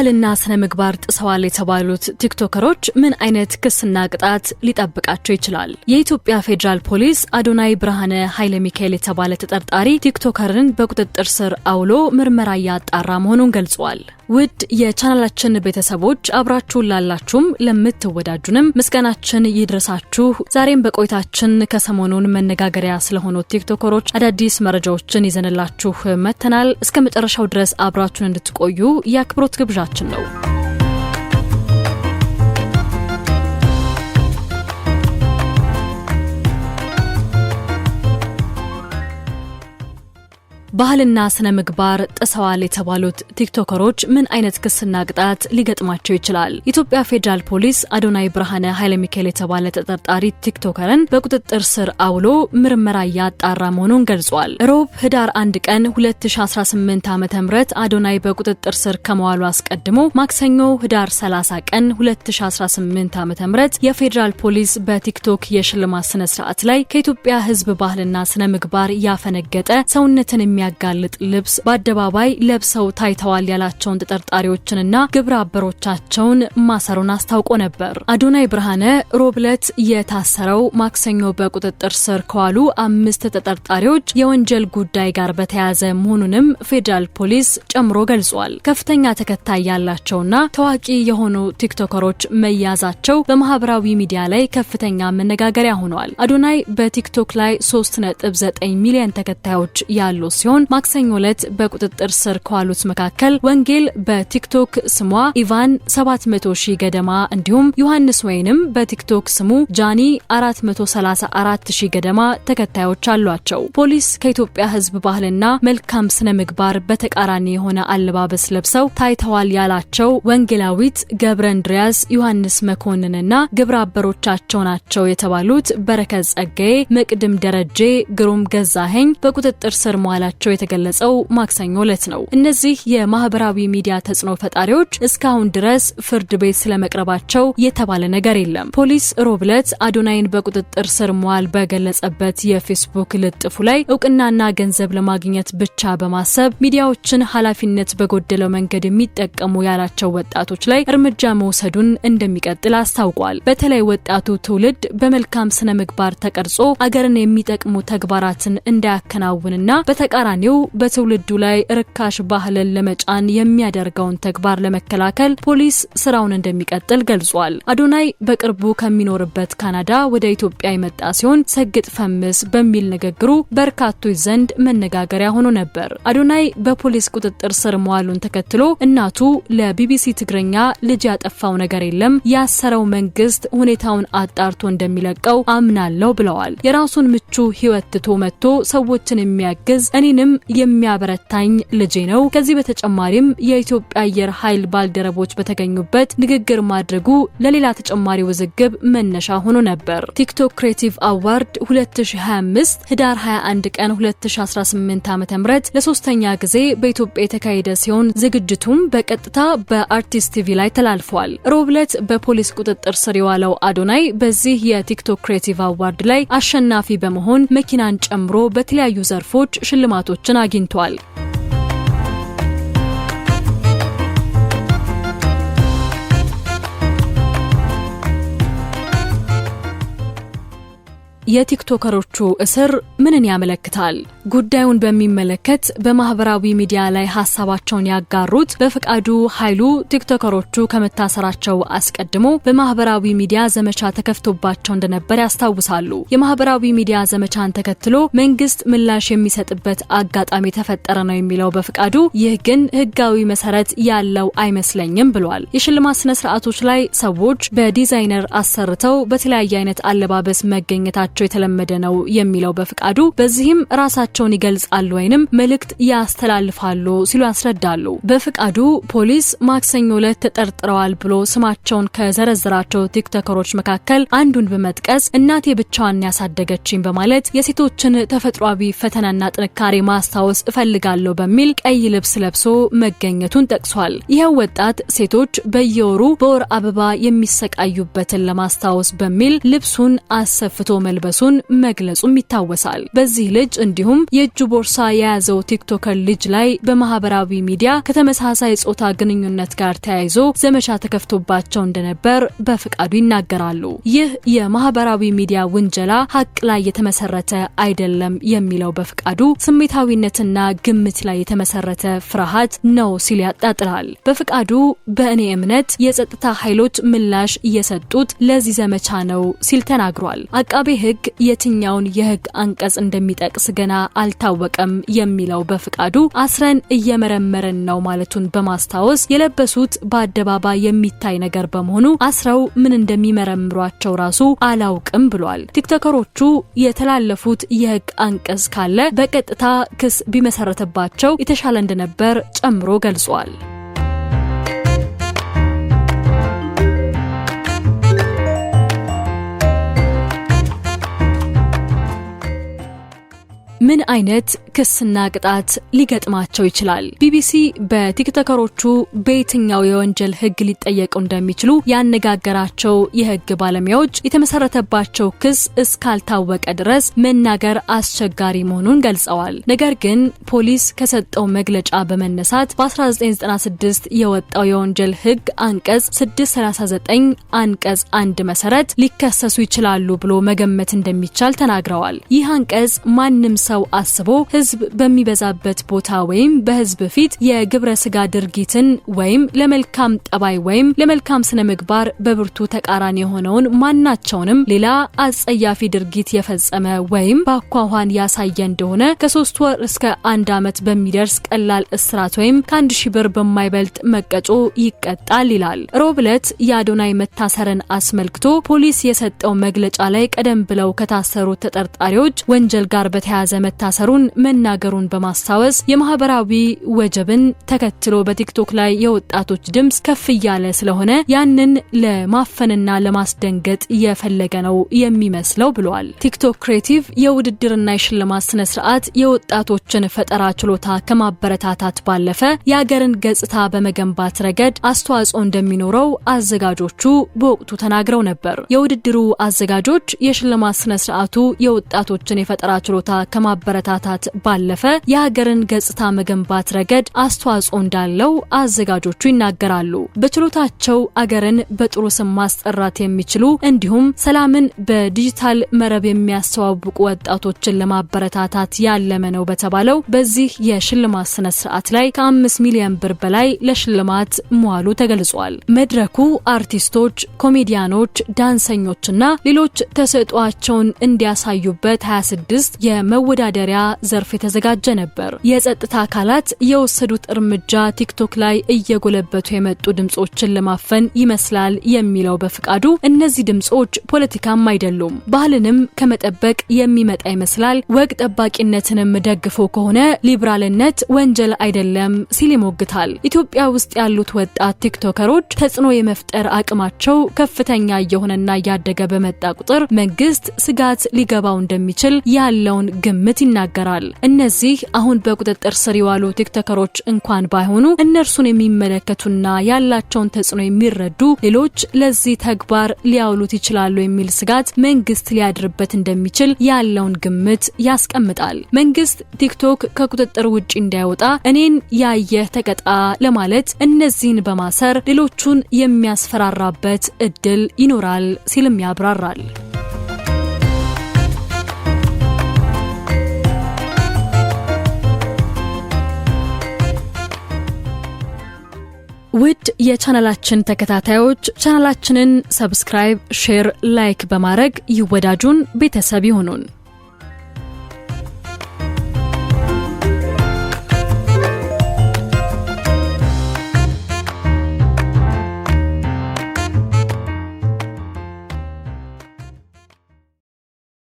ባህልና ስነ ምግባር ጥሰዋል የተባሉት ቲክቶከሮች ምን አይነት ክስና ቅጣት ሊጠብቃቸው ይችላል? የኢትዮጵያ ፌደራል ፖሊስ አዶናይ ብርሃነ ኃይለ ሚካኤል የተባለ ተጠርጣሪ ቲክቶከርን በቁጥጥር ስር አውሎ ምርመራ ያጣራ መሆኑን ገልጿል። ውድ የቻናላችን ቤተሰቦች አብራችሁን ላላችሁም ለምትወዳጁንም ምስጋናችን ይድረሳችሁ። ዛሬም በቆይታችን ከሰሞኑን መነጋገሪያ ስለሆኑ ቲክቶከሮች አዳዲስ መረጃዎችን ይዘንላችሁ መተናል። እስከ መጨረሻው ድረስ አብራችሁን እንድትቆዩ የአክብሮት ግብዣችን ነው። ባህልና ስነ ምግባር ጥሰዋል የተባሉት ቲክቶከሮች ምን አይነት ክስና ቅጣት ሊገጥማቸው ይችላል? ኢትዮጵያ ፌደራል ፖሊስ አዶናይ ብርሃነ ኃይለ ሚካኤል የተባለ ተጠርጣሪ ቲክቶከርን በቁጥጥር ስር አውሎ ምርመራ ያጣራ መሆኑን ገልጿል። ሮብ ህዳር 1 ቀን 2018 ዓ.ም አዶናይ በቁጥጥር ስር ከመዋሉ አስቀድሞ ማክሰኞ ህዳር 30 ቀን 2018 ዓ.ም የፌደራል ፖሊስ በቲክቶክ የሽልማት ስነ ስርዓት ላይ ከኢትዮጵያ ህዝብ ባህልና ስነ ምግባር ያፈነገጠ ሰውነትን ያጋልጥ ልብስ በአደባባይ ለብሰው ታይተዋል ያላቸውን ተጠርጣሪዎችንና ግብረ አበሮቻቸውን ማሰሩን አስታውቆ ነበር። አዶናይ ብርሃነ ሮብለት የታሰረው ማክሰኞ በቁጥጥር ስር ከዋሉ 5 ተጠርጣሪዎች የወንጀል ጉዳይ ጋር በተያያዘ መሆኑንም ፌደራል ፖሊስ ጨምሮ ገልጿል። ከፍተኛ ተከታይ ያላቸውና ታዋቂ የሆኑ ቲክቶከሮች መያዛቸው በማህበራዊ ሚዲያ ላይ ከፍተኛ መነጋገሪያ ሆኗል። አዶናይ በቲክቶክ ላይ 3.9 ሚሊዮን ተከታዮች ያሉ ሲሆን ማክሰኞ ዕለት በቁጥጥር ስር ከዋሉት መካከል ወንጌል በቲክቶክ ስሟ ኢቫን 700,000 ገደማ እንዲሁም ዮሐንስ ወይንም በቲክቶክ ስሙ ጃኒ 434,000 ገደማ ተከታዮች አሏቸው። ፖሊስ ከኢትዮጵያ ህዝብ ባህልና መልካም ስነ ምግባር በተቃራኒ የሆነ አለባበስ ለብሰው ታይተዋል ያላቸው ወንጌላዊት ገብረ እንድሪያስ ዮሐንስ መኮንንና ግብረ አበሮቻቸው ናቸው የተባሉት በረከት ጸጋዬ፣ መቅድም ደረጀ፣ ግሩም ገዛኸኝ በቁጥጥር ስር መዋላቸው የተገለጸው ማክሰኞ ዕለት ነው። እነዚህ የማህበራዊ ሚዲያ ተጽዕኖ ፈጣሪዎች እስካሁን ድረስ ፍርድ ቤት ስለመቅረባቸው የተባለ ነገር የለም። ፖሊስ ሮብለት አዶናይን በቁጥጥር ስር መዋል በገለጸበት የፌስቡክ ልጥፉ ላይ እውቅናና ገንዘብ ለማግኘት ብቻ በማሰብ ሚዲያዎችን ኃላፊነት በጎደለው መንገድ የሚጠቀሙ ያላቸው ወጣቶች ላይ እርምጃ መውሰዱን እንደሚቀጥል አስታውቋል። በተለይ ወጣቱ ትውልድ በመልካም ስነ ምግባር ተቀርጾ አገርን የሚጠቅሙ ተግባራትን እንዳያከናውንና በተቃራኒው በትውልዱ ላይ ርካሽ ባህልን ለመጫን የሚያደርገውን ተግባር ለመከላከል ፖሊስ ስራውን እንደሚቀጥል ገልጿል። አዶናይ በቅርቡ ከሚኖርበት ካናዳ ወደ ኢትዮጵያ የመጣ ሲሆን ሰግጥ ፈምስ በሚል ንግግሩ በርካቶች ዘንድ መነጋገሪያ ሆኖ ነበር። አዶናይ በፖሊስ ቁጥጥር ስር መዋሉን ተከትሎ እናቱ ለቢቢሲ ትግርኛ ልጅ ያጠፋው ነገር የለም፣ ያሰረው መንግስት ሁኔታውን አጣርቶ እንደሚለቀው አምናለሁ ብለዋል። የራሱን ምቹ ህይወት ትቶ መጥቶ ሰዎችን የሚያግዝ እኔንም የሚያበረታኝ ልጄ ነው። ከዚህ በተጨማሪም የኢትዮጵያ አየር ኃይል ባልደረቦች በተገኙበት ንግግር ማድረጉ ለሌላ ተጨማሪ ውዝግብ መነሻ ሆኖ ነበር። ቲክቶክ ክሬቲቭ አዋርድ 2025 ህዳር 21 ቀን 2018 ዓ.ም ለሶስተኛ ጊዜ በኢትዮጵያ የተካሄደ ሲሆን ዝግጅቱም በቀጥታ በአርቲስት ቲቪ ላይ ተላልፏል። ሮብለት በፖሊስ ቁጥጥር ስር የዋለው አዶናይ በዚህ የቲክቶክ ክሬቲቭ አዋርድ ላይ አሸናፊ በመሆን መኪናን ጨምሮ በተለያዩ ዘርፎች ሽልማቶችን አግኝቷል። የቲክቶከሮቹ እስር ምንን ያመለክታል? ጉዳዩን በሚመለከት በማህበራዊ ሚዲያ ላይ ሐሳባቸውን ያጋሩት በፍቃዱ ኃይሉ ቲክቶከሮቹ ከመታሰራቸው አስቀድሞ በማህበራዊ ሚዲያ ዘመቻ ተከፍቶባቸው እንደነበር ያስታውሳሉ። የማህበራዊ ሚዲያ ዘመቻን ተከትሎ መንግስት ምላሽ የሚሰጥበት አጋጣሚ ተፈጠረ ነው የሚለው በፍቃዱ፣ ይህ ግን ህጋዊ መሰረት ያለው አይመስለኝም ብሏል። የሽልማት ስነ ስርዓቶች ላይ ሰዎች በዲዛይነር አሰርተው በተለያየ አይነት አለባበስ መገኘታቸው የተለመደ ነው የሚለው በፍቃዱ፣ በዚህም ራሳቸውን ይገልጻሉ ወይንም መልእክት ያስተላልፋሉ ሲሉ ያስረዳሉ። በፍቃዱ ፖሊስ ማክሰኞ ዕለት ተጠርጥረዋል ብሎ ስማቸውን ከዘረዘራቸው ቲክቶከሮች መካከል አንዱን በመጥቀስ እናቴ ብቻዋን ያሳደገችኝ በማለት የሴቶችን ተፈጥሯዊ ፈተናና ጥንካሬ ማስታወስ እፈልጋለሁ በሚል ቀይ ልብስ ለብሶ መገኘቱን ጠቅሷል። ይሄው ወጣት ሴቶች በየወሩ በወር አበባ የሚሰቃዩበትን ለማስታወስ በሚል ልብሱን አሰፍቶ መልበሱ መድረሱን መግለጹም ይታወሳል። በዚህ ልጅ እንዲሁም የእጁ ቦርሳ የያዘው ቲክቶከር ልጅ ላይ በማህበራዊ ሚዲያ ከተመሳሳይ ጾታ ግንኙነት ጋር ተያይዞ ዘመቻ ተከፍቶባቸው እንደነበር በፍቃዱ ይናገራሉ። ይህ የማህበራዊ ሚዲያ ውንጀላ ሀቅ ላይ የተመሰረተ አይደለም የሚለው በፍቃዱ ስሜታዊነትና ግምት ላይ የተመሰረተ ፍርሃት ነው ሲል ያጣጥላል። በፍቃዱ በእኔ እምነት የጸጥታ ኃይሎች ምላሽ እየሰጡት ለዚህ ዘመቻ ነው ሲል ተናግሯል። አቃቤ ሕግ የትኛውን የሕግ አንቀጽ እንደሚጠቅስ ገና አልታወቀም የሚለው በፍቃዱ አስረን እየመረመረን ነው ማለቱን በማስታወስ የለበሱት በአደባባይ የሚታይ ነገር በመሆኑ አስረው ምን እንደሚመረምሯቸው ራሱ አላውቅም ብሏል። ቲክቶከሮቹ የተላለፉት የሕግ አንቀጽ ካለ በቀጥታ ክስ ቢመሰረተባቸው የተሻለ እንደነበር ጨምሮ ገልጿል። ምን አይነት ክስና ቅጣት ሊገጥማቸው ይችላል? ቢቢሲ በቲክቶከሮቹ በየትኛው የወንጀል ሕግ ሊጠየቁ እንደሚችሉ ያነጋገራቸው የሕግ ባለሙያዎች የተመሰረተባቸው ክስ እስካልታወቀ ድረስ መናገር አስቸጋሪ መሆኑን ገልጸዋል። ነገር ግን ፖሊስ ከሰጠው መግለጫ በመነሳት በ1996 የወጣው የወንጀል ሕግ አንቀጽ 639 አንቀጽ 1 መሰረት ሊከሰሱ ይችላሉ ብሎ መገመት እንደሚቻል ተናግረዋል። ይህ አንቀጽ ማንም ሰው አስቦ ህዝብ በሚበዛበት ቦታ ወይም በህዝብ ፊት የግብረ ስጋ ድርጊትን ወይም ለመልካም ጠባይ ወይም ለመልካም ስነ ምግባር በብርቱ ተቃራኒ የሆነውን ማናቸውንም ሌላ አጸያፊ ድርጊት የፈጸመ ወይም በአኳኋን ያሳየ እንደሆነ ከ3 ወር እስከ 1 ዓመት በሚደርስ ቀላል እስራት ወይም ከ1000 ብር በማይበልጥ መቀጮ ይቀጣል ይላል። ሮብለት የአዶናይ መታሰርን አስመልክቶ ፖሊስ የሰጠው መግለጫ ላይ ቀደም ብለው ከታሰሩ ተጠርጣሪዎች ወንጀል ጋር በተያያዘ መታሰሩን መናገሩን በማስታወስ የማህበራዊ ወጀብን ተከትሎ በቲክቶክ ላይ የወጣቶች ድምጽ ከፍ ያለ ስለሆነ ያንን ለማፈንና ለማስደንገጥ የፈለገ ነው የሚመስለው ብሏል። ቲክቶክ ክሬቲቭ የውድድርና የሽልማት ስነ ስርዓት የወጣቶችን ፈጠራ ችሎታ ከማበረታታት ባለፈ የሀገርን ገጽታ በመገንባት ረገድ አስተዋጽኦ እንደሚኖረው አዘጋጆቹ በወቅቱ ተናግረው ነበር። የውድድሩ አዘጋጆች የሽልማት ስነ ስርዓቱ የወጣቶችን የፈጠራ ችሎታ ከማበረታታት ባለፈ የሀገርን ገጽታ መገንባት ረገድ አስተዋጽኦ እንዳለው አዘጋጆቹ ይናገራሉ። በችሎታቸው አገርን በጥሩ ስም ማስጠራት የሚችሉ እንዲሁም ሰላምን በዲጂታል መረብ የሚያስተዋውቁ ወጣቶችን ለማበረታታት ያለመ ነው በተባለው በዚህ የሽልማት ስነ ስርዓት ላይ ከ5 ሚሊዮን ብር በላይ ለሽልማት መዋሉ ተገልጿል። መድረኩ አርቲስቶች፣ ኮሜዲያኖች፣ ዳንሰኞችና ሌሎች ተሰጥኦአቸውን እንዲያሳዩበት 26 የመወዳደሪያ ዘርፍ የተዘጋጀ ነበር። የጸጥታ አካላት የወሰዱት እርምጃ ቲክቶክ ላይ እየጎለበቱ የመጡ ድምጾችን ለማፈን ይመስላል የሚለው በፍቃዱ እነዚህ ድምጾች ፖለቲካም አይደሉም፣ ባህልንም ከመጠበቅ የሚመጣ ይመስላል፣ ወግ ጠባቂነትንም ደግፎ ከሆነ ሊብራልነት ወንጀል አይደለም ሲል ይሞግታል። ኢትዮጵያ ውስጥ ያሉት ወጣት ቲክቶከሮች ተጽዕኖ የመፍጠር አቅማቸው ከፍተኛ እየሆነና እያደገ በመጣ ቁጥር መንግስት ስጋት ሊገባው እንደሚችል ያለውን ግምት ይናገራል። እነዚህ አሁን በቁጥጥር ስር የዋሉ ቲክቶከሮች እንኳን ባይሆኑ እነርሱን የሚመለከቱና ያላቸውን ተጽዕኖ የሚረዱ ሌሎች ለዚህ ተግባር ሊያውሉት ይችላሉ የሚል ስጋት መንግስት ሊያድርበት እንደሚችል ያለውን ግምት ያስቀምጣል። መንግስት ቲክቶክ ከቁጥጥር ውጪ እንዳይወጣ እኔን ያየህ ተቀጣ ለማለት እነዚህን በማሰር ሌሎቹን የሚያስፈራራበት እድል ይኖራል ሲልም ያብራራል። ውድ የቻናላችን ተከታታዮች ቻናላችንን ሰብስክራይብ፣ ሼር፣ ላይክ በማድረግ ይወዳጁን፣ ቤተሰብ ይሁኑን።